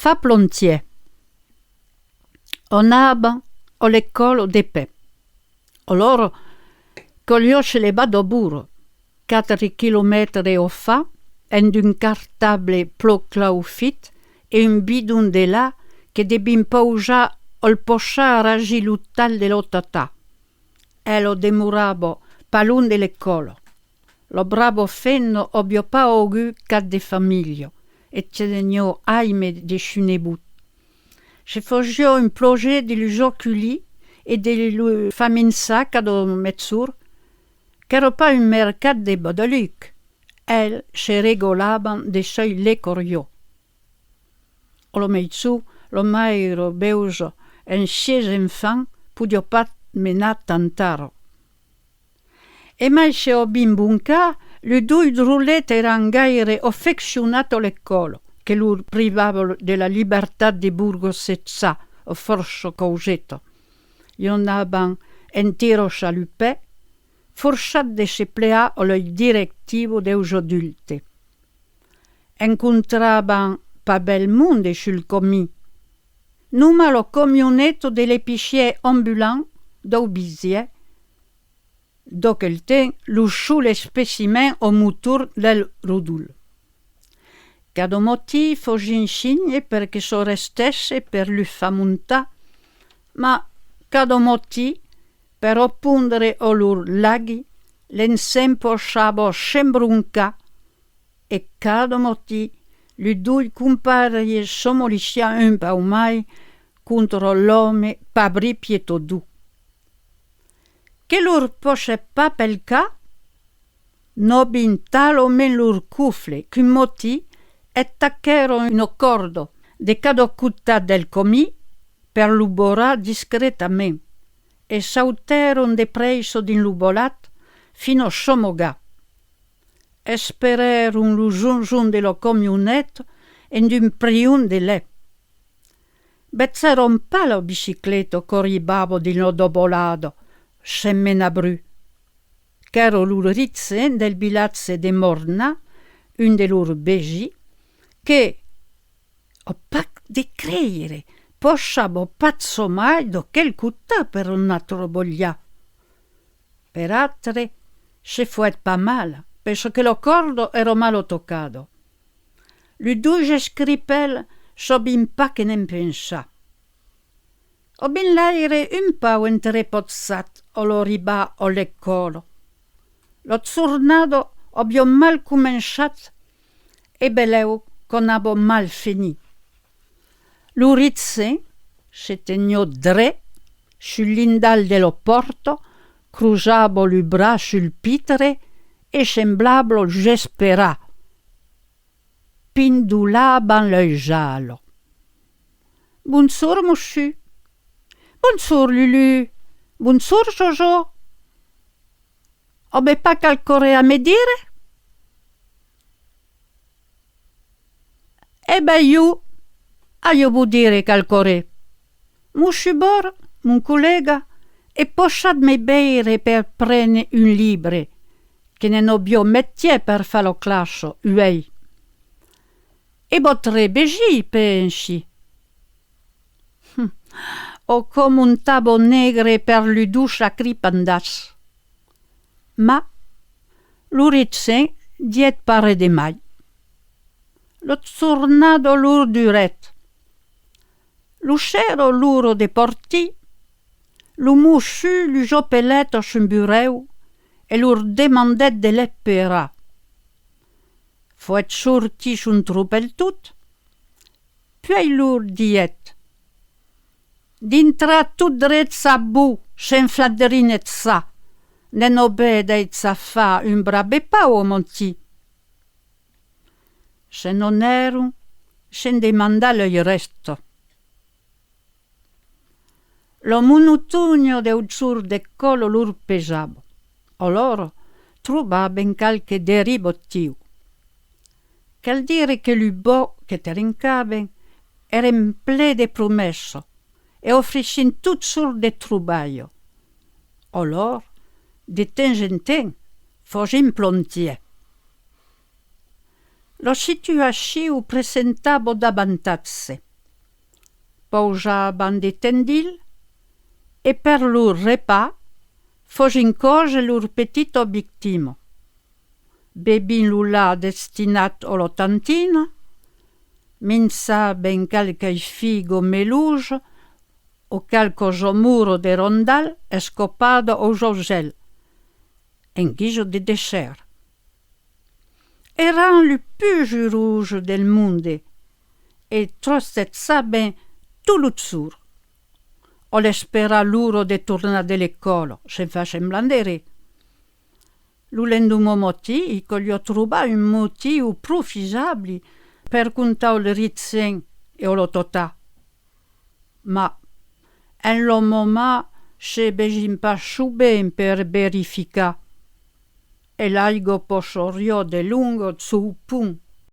fa plontier. On aba o l'ecolo de pe. O loro cogliosce le bado buro, 4 chilometri o fa, en d'un cartable ploclau fit e un bidun de là che debin pauja ol poscia ragi l'uttal de l'otata. Elo demurabo palun de l'ecolo. Lo bravo fenno obio pa augu cat de famiglio, et cedegnò aime de chunebut. Se fogio un projet de l'ujoculi e de lu faminsa cado mezzur, qu'ero pa un mercat de bodeluc. El se regolaban de soi le corio. O lo meizù, lo mairo beuso en 6 enfants pudio pat menà tantaro. E mai se ho bin bunca, le due drullet eran gaire affezionato l'ecolo, che lur privavo della libertà di Burgo Sezza, o forso causeto. Ion aban entiro chalupè, forçat de se plea o l'oi directivo deus adulte. Incontraban pa bel monde sul comì. Numa lo camionetto dell'épicier ambulant d'Aubizier, do quel ten l'usciù le specimen o mutur del Rudul. Cado moti fogin signe perché so restesse per lu fa montà, ma cado moti per oppundere o lur laghi l'ensempo sciabo sembrunca e cado moti lu dui compari somolicia un pa mai contro l'ome pabri pietodu. Che lur poche pa pel ca? No bin talo men lur cufle, cum moti et tacchero un accordo de cado cutta del comì per lubora discretamente e sauteron de preiso din lubolat fino somoga. Espereron lu junjun de lo camionetto en d'un priun de lè. Bezzeron pa lo bicicleto corribabo di lo dobolado, semmena bru. Ch'ero lur rizzen del bilazze de Morna, un de lur begi, che, o pac de creiere, posciabo pazzo mai do quel cutta per un altro boglià. Per altre se fuet pa mala, penso che lo cordo ero malo toccado. Lu duge scripel so bin pa che ne pensa. O bin l'aire un pau entrepozzat o lo riba o l'ecolo. Lo zurnado obio mal comenciat e beleu con abo mal fini. L'urizze se tegnò dre sull'indal dello porto, crusabo lu bra sul pitre e semblablo gesperà. Pindulaban l'œil giallo. Bonsoir, monsieur. Bonsoir, Lulu. Bonsoir, Jojo. Obe pas calcore a me dire? Eh ben, io vuol dire calcore. Monsieur Bor, mon collega, e posciat me beire per prene un libre, che ne nobio mettier per fa lo classo, uei. E botre begi, pensi. O come un tabo negre per l'uduscia cripandas. Ma l'uritzen diet pare de mai. Lo zurnado lur duret. L'uscero luro de porti, lu musciu lu jopelet sun bureu e lur demandet de l'epera. Foet sorti sun trupel tut, puis lur diet. Dintra tut dret sa bu, sen fladderinet sa, nen obedeit sa fa un brabe pa o monti. Se non ero, sen demanda il resto. Lo monotonio del sur de colo lur pesabo, o loro trubaben calche deribottiu. Cal dire che l'ubo che terincaben eren ple de promesso e offriscin tut sur de trubaio. O lor, de temps en temps, fogin plontier. Lo situaciu presentabo d'avantatze. pausaban de tendil e per lur repas fossin cose lur petit obiectimo. Bebin lula destinat o tantina, minsa ben calcai figo meluge o calco muro de rondal escopado o josel, en guiso de dessert. Eran le plus rouge del monde e trostet sa ben tu l'uzzur. O l'espera luro de tornar dell'ecolo, se fa semblandere. L'ulendumo moti, coglio truba un motiu profisabili per contare il rizzen e lo totà. Ma en lo moment se begin pas ben per verificar. E l'aigo posorio de lungo zu pun.